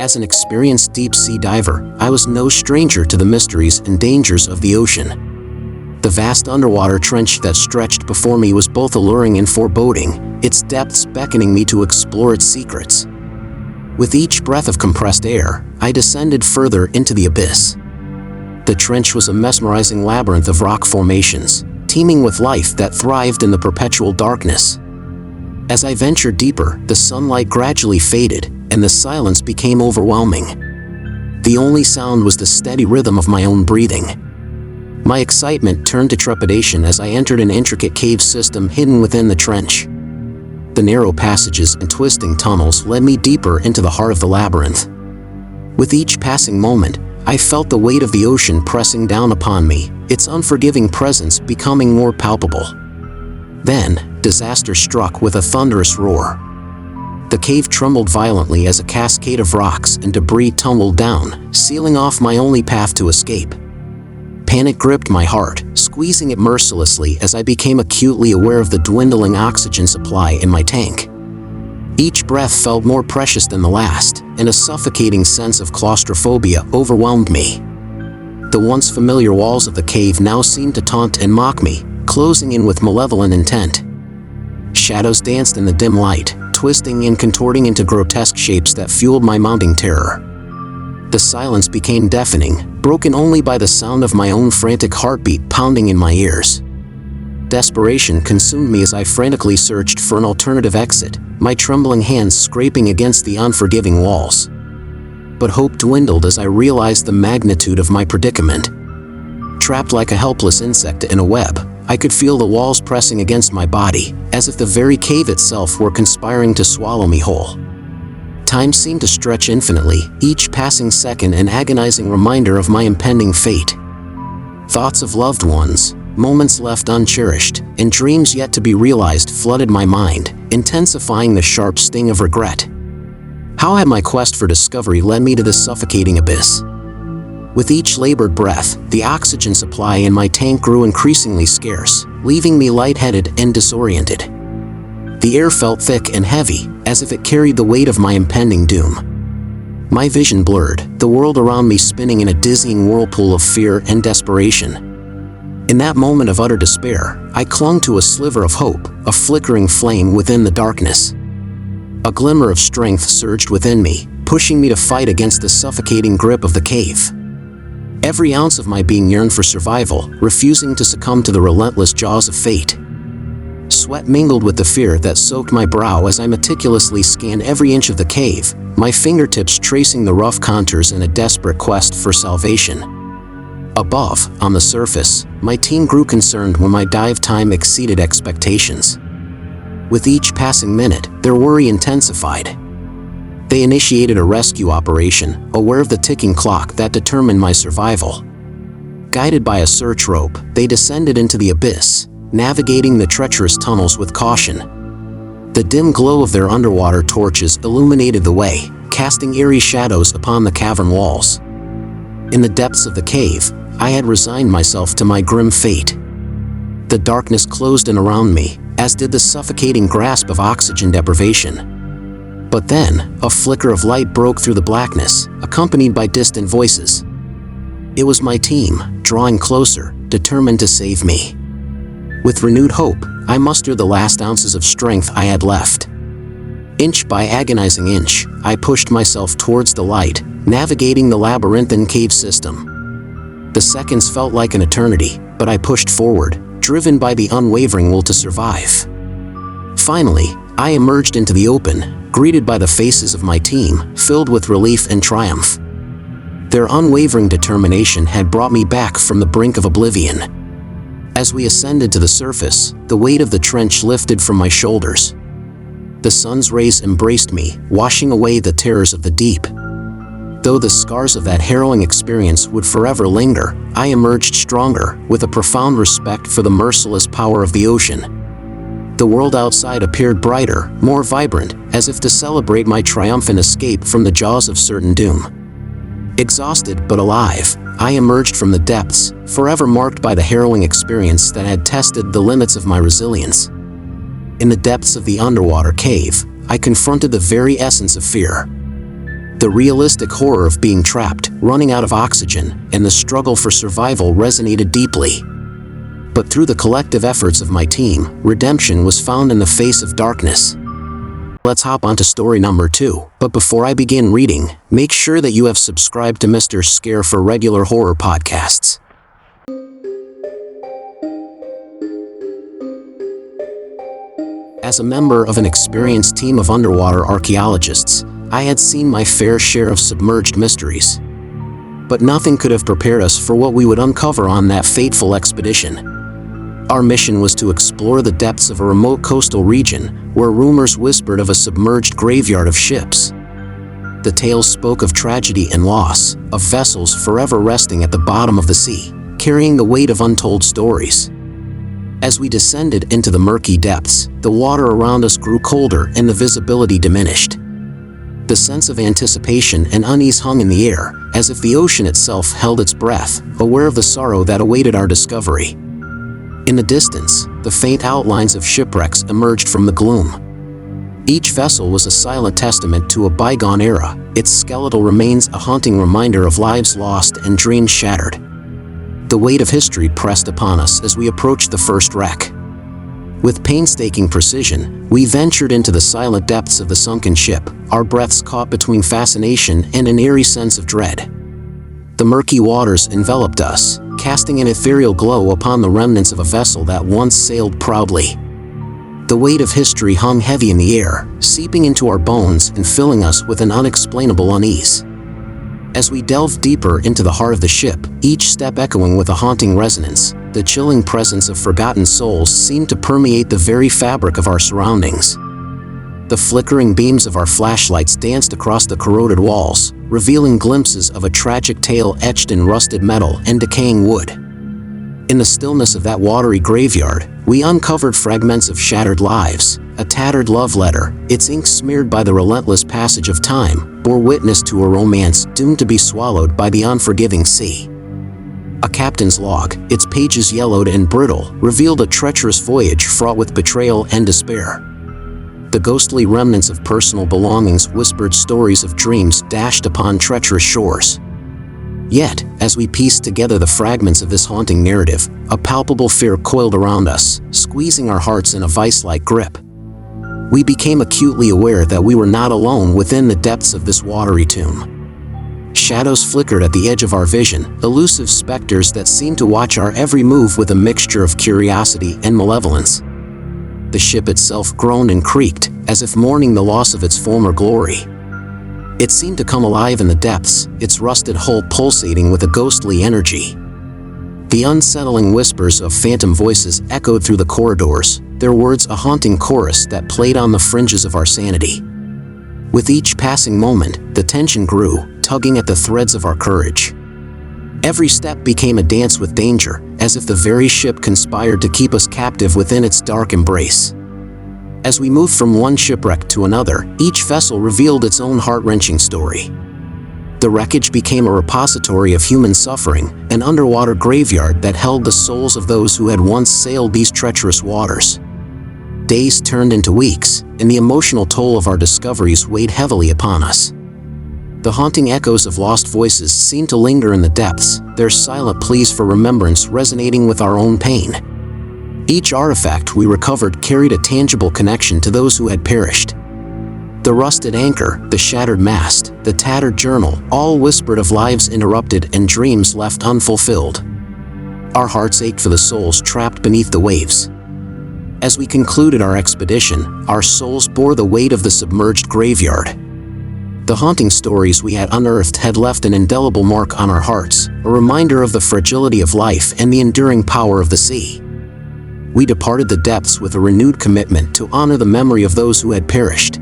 As an experienced deep-sea diver, I was no stranger to the mysteries and dangers of the ocean. The vast underwater trench that stretched before me was both alluring and foreboding, its depths beckoning me to explore its secrets. With each breath of compressed air, I descended further into the abyss. The trench was a mesmerizing labyrinth of rock formations, teeming with life that thrived in the perpetual darkness. As I ventured deeper, the sunlight gradually faded, and the silence became overwhelming. The only sound was the steady rhythm of my own breathing. My excitement turned to trepidation as I entered an intricate cave system hidden within the trench. The narrow passages and twisting tunnels led me deeper into the heart of the labyrinth. With each passing moment, I felt the weight of the ocean pressing down upon me, its unforgiving presence becoming more palpable. Then, disaster struck with a thunderous roar. The cave trembled violently as a cascade of rocks and debris tumbled down, sealing off my only path to escape. Panic gripped my heart, squeezing it mercilessly as I became acutely aware of the dwindling oxygen supply in my tank. Each breath felt more precious than the last, and a suffocating sense of claustrophobia overwhelmed me. The once familiar walls of the cave now seemed to taunt and mock me, closing in with malevolent intent. Shadows danced in the dim light, twisting and contorting into grotesque shapes that fueled my mounting terror. The silence became deafening, broken only by the sound of my own frantic heartbeat pounding in my ears. Desperation consumed me as I frantically searched for an alternative exit, my trembling hands scraping against the unforgiving walls. But hope dwindled as I realized the magnitude of my predicament. Trapped like a helpless insect in a web, I could feel the walls pressing against my body, as if the very cave itself were conspiring to swallow me whole. Time seemed to stretch infinitely, each passing second an agonizing reminder of my impending fate. Thoughts of loved ones, moments left uncherished, and dreams yet to be realized flooded my mind, intensifying the sharp sting of regret. How had my quest for discovery led me to this suffocating abyss? With each labored breath, the oxygen supply in my tank grew increasingly scarce, leaving me lightheaded and disoriented. The air felt thick and heavy, as if it carried the weight of my impending doom. My vision blurred, the world around me spinning in a dizzying whirlpool of fear and desperation. In that moment of utter despair, I clung to a sliver of hope, a flickering flame within the darkness. A glimmer of strength surged within me, pushing me to fight against the suffocating grip of the cave. Every ounce of my being yearned for survival, refusing to succumb to the relentless jaws of fate. Sweat mingled with the fear that soaked my brow as I meticulously scanned every inch of the cave, my fingertips tracing the rough contours in a desperate quest for salvation. Above, on the surface, my team grew concerned when my dive time exceeded expectations. With each passing minute, their worry intensified. They initiated a rescue operation, aware of the ticking clock that determined my survival. Guided by a search rope, they descended into the abyss, navigating the treacherous tunnels with caution. The dim glow of their underwater torches illuminated the way, casting eerie shadows upon the cavern walls. In the depths of the cave, I had resigned myself to my grim fate. The darkness closed in around me, as did the suffocating grasp of oxygen deprivation. But then, a flicker of light broke through the blackness, accompanied by distant voices. It was my team, drawing closer, determined to save me. With renewed hope, I mustered the last ounces of strength I had left. Inch by agonizing inch, I pushed myself towards the light, navigating the labyrinthine cave system. The seconds felt like an eternity, but I pushed forward, driven by the unwavering will to survive. Finally, I emerged into the open, greeted by the faces of my team, filled with relief and triumph. Their unwavering determination had brought me back from the brink of oblivion. As we ascended to the surface, the weight of the trench lifted from my shoulders. The sun's rays embraced me, washing away the terrors of the deep. Though the scars of that harrowing experience would forever linger, I emerged stronger, with a profound respect for the merciless power of the ocean. The world outside appeared brighter, more vibrant, as if to celebrate my triumphant escape from the jaws of certain doom. Exhausted but alive, I emerged from the depths, forever marked by the harrowing experience that had tested the limits of my resilience. In the depths of the underwater cave, I confronted the very essence of fear. The realistic horror of being trapped, running out of oxygen, and the struggle for survival resonated deeply. But through the collective efforts of my team, redemption was found in the face of darkness. Let's hop onto story number 2. But before I begin reading, make sure that you have subscribed to Mr. Scare for regular horror podcasts. As a member of an experienced team of underwater archaeologists, I had seen my fair share of submerged mysteries. But nothing could have prepared us for what we would uncover on that fateful expedition. Our mission was to explore the depths of a remote coastal region where rumors whispered of a submerged graveyard of ships. The tales spoke of tragedy and loss, of vessels forever resting at the bottom of the sea, carrying the weight of untold stories. As we descended into the murky depths, the water around us grew colder and the visibility diminished. The sense of anticipation and unease hung in the air, as if the ocean itself held its breath, aware of the sorrow that awaited our discovery. In the distance, the faint outlines of shipwrecks emerged from the gloom. Each vessel was a silent testament to a bygone era, its skeletal remains a haunting reminder of lives lost and dreams shattered. The weight of history pressed upon us as we approached the first wreck. With painstaking precision, we ventured into the silent depths of the sunken ship, our breaths caught between fascination and an eerie sense of dread. The murky waters enveloped us, casting an ethereal glow upon the remnants of a vessel that once sailed proudly. The weight of history hung heavy in the air, seeping into our bones and filling us with an unexplainable unease. As we delved deeper into the heart of the ship, each step echoing with a haunting resonance, the chilling presence of forgotten souls seemed to permeate the very fabric of our surroundings. The flickering beams of our flashlights danced across the corroded walls, revealing glimpses of a tragic tale etched in rusted metal and decaying wood. In the stillness of that watery graveyard, we uncovered fragments of shattered lives. A tattered love letter, its ink smeared by the relentless passage of time, bore witness to a romance doomed to be swallowed by the unforgiving sea. A captain's log, its pages yellowed and brittle, revealed a treacherous voyage fraught with betrayal and despair. The ghostly remnants of personal belongings whispered stories of dreams dashed upon treacherous shores. Yet, as we pieced together the fragments of this haunting narrative, a palpable fear coiled around us, squeezing our hearts in a vice-like grip. We became acutely aware that we were not alone within the depths of this watery tomb. Shadows flickered at the edge of our vision, elusive specters that seemed to watch our every move with a mixture of curiosity and malevolence. The ship itself groaned and creaked, as if mourning the loss of its former glory. It seemed to come alive in the depths, its rusted hull pulsating with a ghostly energy. The unsettling whispers of phantom voices echoed through the corridors, their words a haunting chorus that played on the fringes of our sanity. With each passing moment, the tension grew, tugging at the threads of our courage. Every step became a dance with danger, as if the very ship conspired to keep us captive within its dark embrace. As we moved from one shipwreck to another, each vessel revealed its own heart-wrenching story. The wreckage became a repository of human suffering, an underwater graveyard that held the souls of those who had once sailed these treacherous waters. Days turned into weeks, and the emotional toll of our discoveries weighed heavily upon us. The haunting echoes of lost voices seemed to linger in the depths, their silent pleas for remembrance resonating with our own pain. Each artifact we recovered carried a tangible connection to those who had perished. The rusted anchor, the shattered mast, the tattered journal, all whispered of lives interrupted and dreams left unfulfilled. Our hearts ached for the souls trapped beneath the waves. As we concluded our expedition, our souls bore the weight of the submerged graveyard. The haunting stories we had unearthed had left an indelible mark on our hearts, a reminder of the fragility of life and the enduring power of the sea. We departed the depths with a renewed commitment to honor the memory of those who had perished.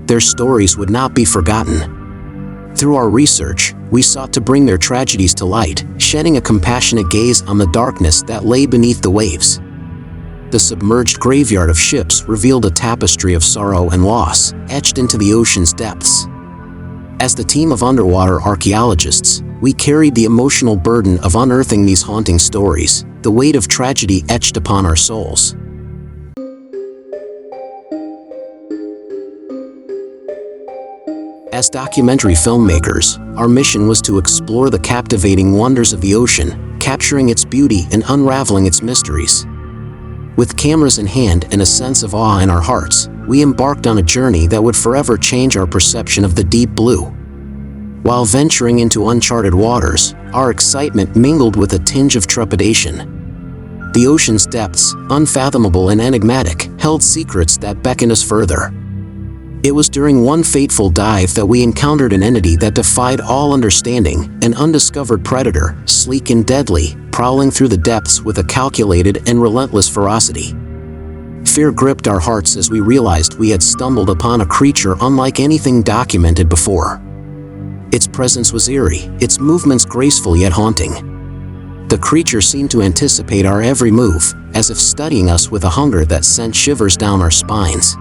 Their stories would not be forgotten. Through our research, we sought to bring their tragedies to light, shedding a compassionate gaze on the darkness that lay beneath the waves. The submerged graveyard of ships revealed a tapestry of sorrow and loss, etched into the ocean's depths. As the team of underwater archaeologists, we carried the emotional burden of unearthing these haunting stories, the weight of tragedy etched upon our souls. As documentary filmmakers, our mission was to explore the captivating wonders of the ocean, capturing its beauty and unraveling its mysteries. With cameras in hand and a sense of awe in our hearts, we embarked on a journey that would forever change our perception of the deep blue. While venturing into uncharted waters, our excitement mingled with a tinge of trepidation. The ocean's depths, unfathomable and enigmatic, held secrets that beckoned us further. It was during one fateful dive that we encountered an entity that defied all understanding, an undiscovered predator, sleek and deadly, prowling through the depths with a calculated and relentless ferocity. Fear gripped our hearts as we realized we had stumbled upon a creature unlike anything documented before. Its presence was eerie, its movements graceful yet haunting. The creature seemed to anticipate our every move, as if studying us with a hunger that sent shivers down our spines.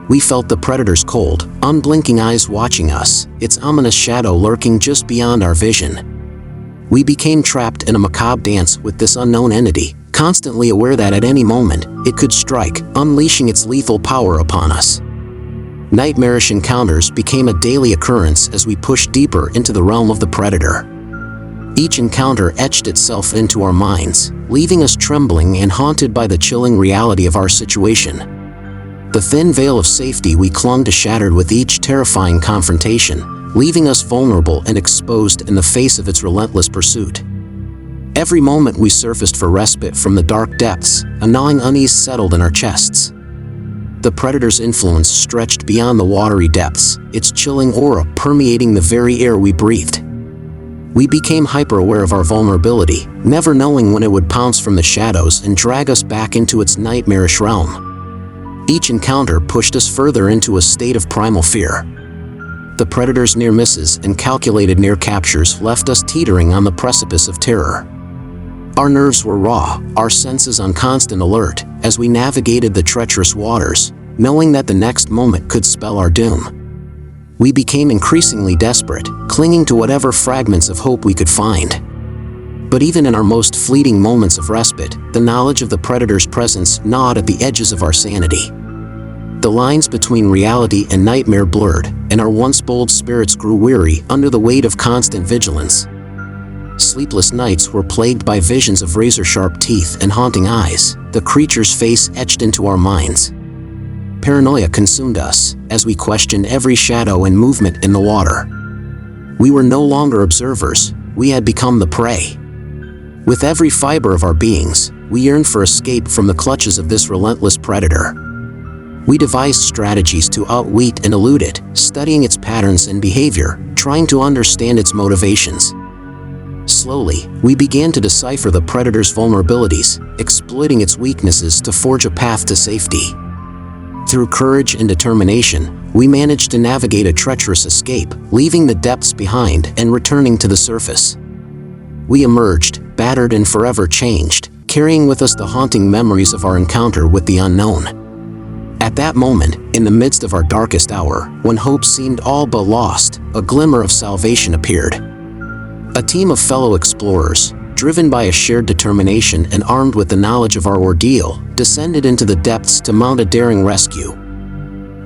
We felt the predator's cold, unblinking eyes watching us, its ominous shadow lurking just beyond our vision. We became trapped in a macabre dance with this unknown entity, constantly aware that at any moment, it could strike, unleashing its lethal power upon us. Nightmarish encounters became a daily occurrence as we pushed deeper into the realm of the predator. Each encounter etched itself into our minds, leaving us trembling and haunted by the chilling reality of our situation. The thin veil of safety we clung to shattered with each terrifying confrontation, leaving us vulnerable and exposed in the face of its relentless pursuit. Every moment we surfaced for respite from the dark depths, a gnawing unease settled in our chests. The predator's influence stretched beyond the watery depths, its chilling aura permeating the very air we breathed. We became hyper-aware of our vulnerability, never knowing when it would pounce from the shadows and drag us back into its nightmarish realm. Each encounter pushed us further into a state of primal fear. The predator's near misses and calculated near captures left us teetering on the precipice of terror. Our nerves were raw, our senses on constant alert, as we navigated the treacherous waters, knowing that the next moment could spell our doom. We became increasingly desperate, clinging to whatever fragments of hope we could find. But even in our most fleeting moments of respite, the knowledge of the predator's presence gnawed at the edges of our sanity. The lines between reality and nightmare blurred, and our once bold spirits grew weary under the weight of constant vigilance. Sleepless nights were plagued by visions of razor-sharp teeth and haunting eyes, the creature's face etched into our minds. Paranoia consumed us, as we questioned every shadow and movement in the water. We were no longer observers, we had become the prey. With every fiber of our beings, we yearned for escape from the clutches of this relentless predator. We devised strategies to outwit and elude it, studying its patterns and behavior, trying to understand its motivations. Slowly, we began to decipher the predator's vulnerabilities, exploiting its weaknesses to forge a path to safety. Through courage and determination, we managed to navigate a treacherous escape, leaving the depths behind and returning to the surface. We emerged, battered and forever changed, carrying with us the haunting memories of our encounter with the unknown. At that moment, in the midst of our darkest hour, when hope seemed all but lost, a glimmer of salvation appeared. A team of fellow explorers, driven by a shared determination and armed with the knowledge of our ordeal, descended into the depths to mount a daring rescue.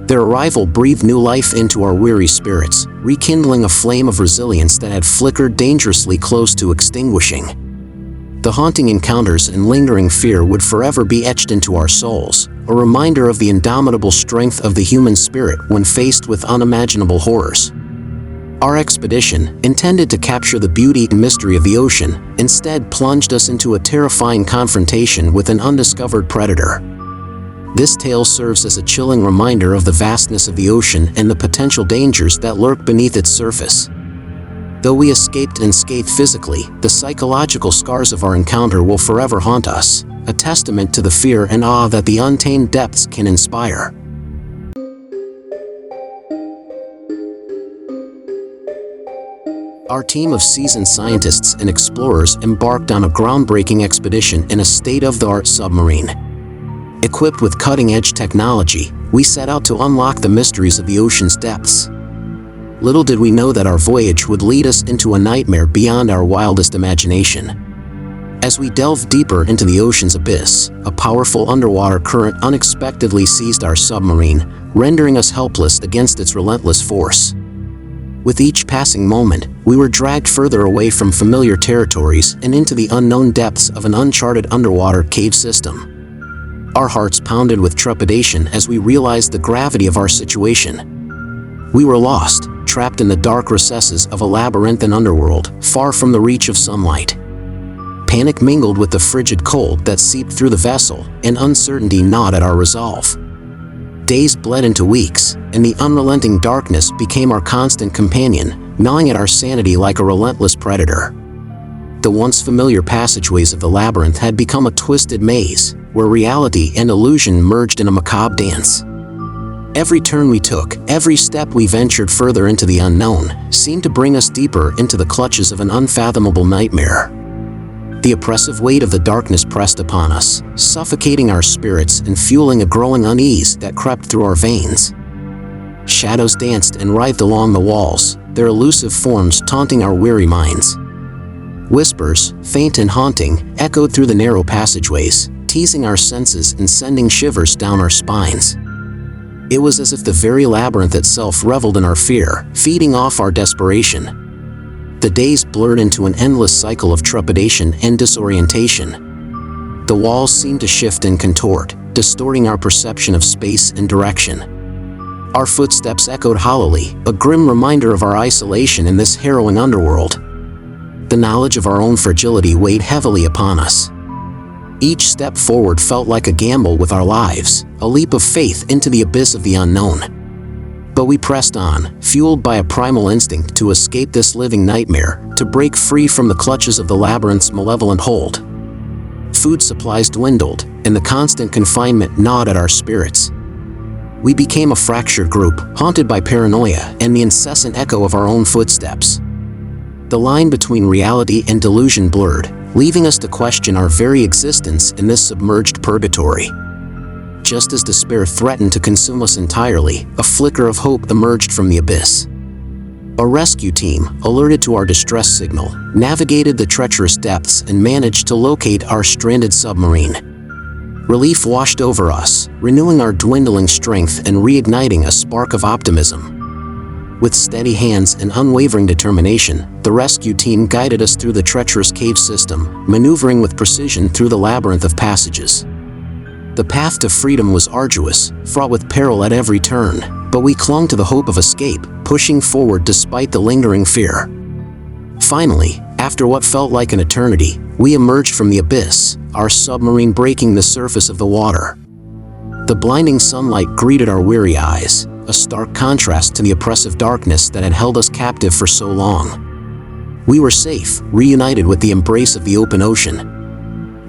Their arrival breathed new life into our weary spirits, rekindling a flame of resilience that had flickered dangerously close to extinguishing. The haunting encounters and lingering fear would forever be etched into our souls, a reminder of the indomitable strength of the human spirit when faced with unimaginable horrors. Our expedition, intended to capture the beauty and mystery of the ocean, instead plunged us into a terrifying confrontation with an undiscovered predator. This tale serves as a chilling reminder of the vastness of the ocean and the potential dangers that lurk beneath its surface. Though we escaped unscathed physically, the psychological scars of our encounter will forever haunt us, a testament to the fear and awe that the untamed depths can inspire. Our team of seasoned scientists and explorers embarked on a groundbreaking expedition in a state-of-the-art submarine. Equipped with cutting-edge technology, we set out to unlock the mysteries of the ocean's depths. Little did we know that our voyage would lead us into a nightmare beyond our wildest imagination. As we delved deeper into the ocean's abyss, a powerful underwater current unexpectedly seized our submarine, rendering us helpless against its relentless force. With each passing moment, we were dragged further away from familiar territories and into the unknown depths of an uncharted underwater cave system. Our hearts pounded with trepidation as we realized the gravity of our situation. We were lost, trapped in the dark recesses of a labyrinthine underworld, far from the reach of sunlight. Panic mingled with the frigid cold that seeped through the vessel, and uncertainty gnawed at our resolve. Days bled into weeks, and the unrelenting darkness became our constant companion, gnawing at our sanity like a relentless predator. The once familiar passageways of the labyrinth had become a twisted maze, where reality and illusion merged in a macabre dance. Every turn we took, every step we ventured further into the unknown, seemed to bring us deeper into the clutches of an unfathomable nightmare. The oppressive weight of the darkness pressed upon us, suffocating our spirits and fueling a growing unease that crept through our veins. Shadows danced and writhed along the walls, their elusive forms taunting our weary minds. Whispers, faint and haunting, echoed through the narrow passageways, teasing our senses and sending shivers down our spines. It was as if the very labyrinth itself reveled in our fear, feeding off our desperation. The days blurred into an endless cycle of trepidation and disorientation. The walls seemed to shift and contort, distorting our perception of space and direction. Our footsteps echoed hollowly, a grim reminder of our isolation in this harrowing underworld. The knowledge of our own fragility weighed heavily upon us. Each step forward felt like a gamble with our lives, a leap of faith into the abyss of the unknown. But we pressed on, fueled by a primal instinct to escape this living nightmare, to break free from the clutches of the labyrinth's malevolent hold. Food supplies dwindled, and the constant confinement gnawed at our spirits. We became a fractured group, haunted by paranoia and the incessant echo of our own footsteps. The line between reality and delusion blurred, leaving us to question our very existence in this submerged purgatory. Just as despair threatened to consume us entirely, a flicker of hope emerged from the abyss. A rescue team, alerted to our distress signal, navigated the treacherous depths and managed to locate our stranded submarine. Relief washed over us, renewing our dwindling strength and reigniting a spark of optimism. With steady hands and unwavering determination, the rescue team guided us through the treacherous cave system, maneuvering with precision through the labyrinth of passages. The path to freedom was arduous, fraught with peril at every turn, but we clung to the hope of escape, pushing forward despite the lingering fear. Finally, after what felt like an eternity, we emerged from the abyss, our submarine breaking the surface of the water. The blinding sunlight greeted our weary eyes, a stark contrast to the oppressive darkness that had held us captive for so long. We were safe, reunited with the embrace of the open ocean.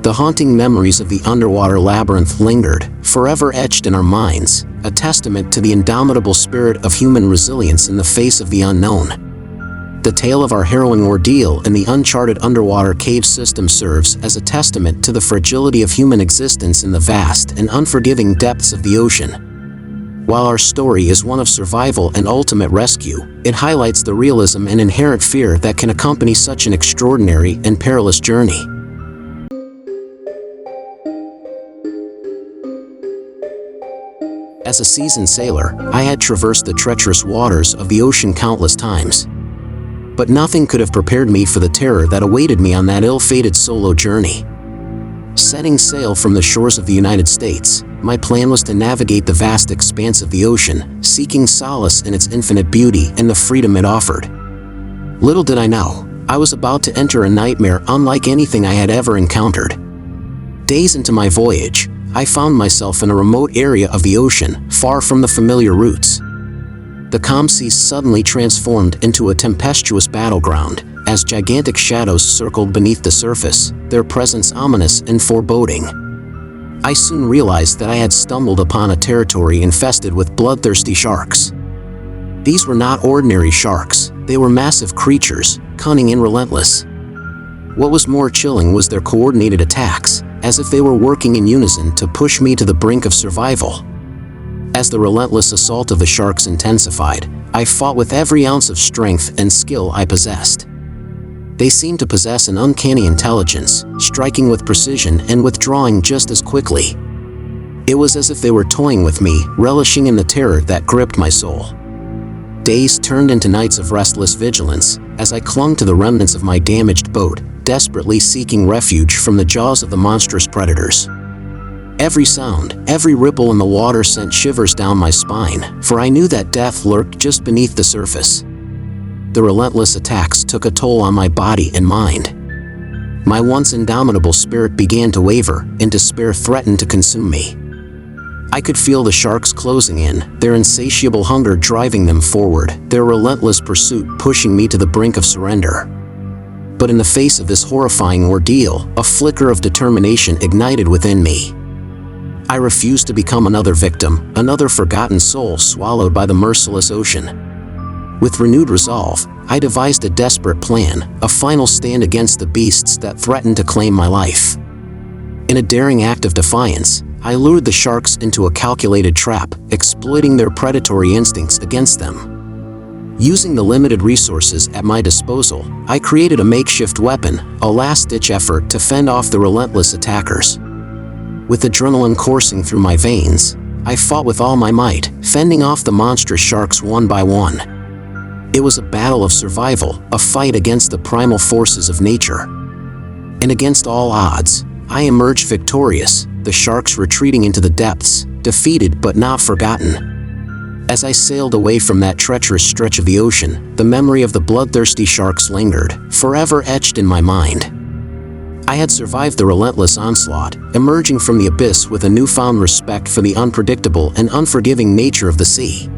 The haunting memories of the underwater labyrinth lingered, forever etched in our minds, a testament to the indomitable spirit of human resilience in the face of the unknown. The tale of our harrowing ordeal in the uncharted underwater cave system serves as a testament to the fragility of human existence in the vast and unforgiving depths of the ocean. While our story is one of survival and ultimate rescue, it highlights the realism and inherent fear that can accompany such an extraordinary and perilous journey. As a seasoned sailor, I had traversed the treacherous waters of the ocean countless times. But nothing could have prepared me for the terror that awaited me on that ill-fated solo journey. Setting sail from the shores of the United States, my plan was to navigate the vast expanse of the ocean, seeking solace in its infinite beauty and the freedom it offered. Little did I know, I was about to enter a nightmare unlike anything I had ever encountered. Days into my voyage, I found myself in a remote area of the ocean, far from the familiar routes. The calm seas suddenly transformed into a tempestuous battleground, as gigantic shadows circled beneath the surface, their presence ominous and foreboding. I soon realized that I had stumbled upon a territory infested with bloodthirsty sharks. These were not ordinary sharks, they were massive creatures, cunning and relentless. What was more chilling was their coordinated attacks, as if they were working in unison to push me to the brink of survival. As the relentless assault of the sharks intensified, I fought with every ounce of strength and skill I possessed. They seemed to possess an uncanny intelligence, striking with precision and withdrawing just as quickly. It was as if they were toying with me, relishing in the terror that gripped my soul. Days turned into nights of restless vigilance as I clung to the remnants of my damaged boat, desperately seeking refuge from the jaws of the monstrous predators. Every sound, every ripple in the water sent shivers down my spine, for I knew that death lurked just beneath the surface. The relentless attacks took a toll on my body and mind. My once indomitable spirit began to waver, and despair threatened to consume me. I could feel the sharks closing in, their insatiable hunger driving them forward, their relentless pursuit pushing me to the brink of surrender. But in the face of this horrifying ordeal, a flicker of determination ignited within me. I refused to become another victim, another forgotten soul swallowed by the merciless ocean. With renewed resolve, I devised a desperate plan, a final stand against the beasts that threatened to claim my life. In a daring act of defiance, I lured the sharks into a calculated trap, exploiting their predatory instincts against them. Using the limited resources at my disposal, I created a makeshift weapon, a last-ditch effort to fend off the relentless attackers. With adrenaline coursing through my veins, I fought with all my might, fending off the monstrous sharks one by one. It was a battle of survival, a fight against the primal forces of nature. And against all odds, I emerged victorious, the sharks retreating into the depths, defeated but not forgotten. As I sailed away from that treacherous stretch of the ocean, the memory of the bloodthirsty sharks lingered, forever etched in my mind. I had survived the relentless onslaught, emerging from the abyss with a newfound respect for the unpredictable and unforgiving nature of the sea.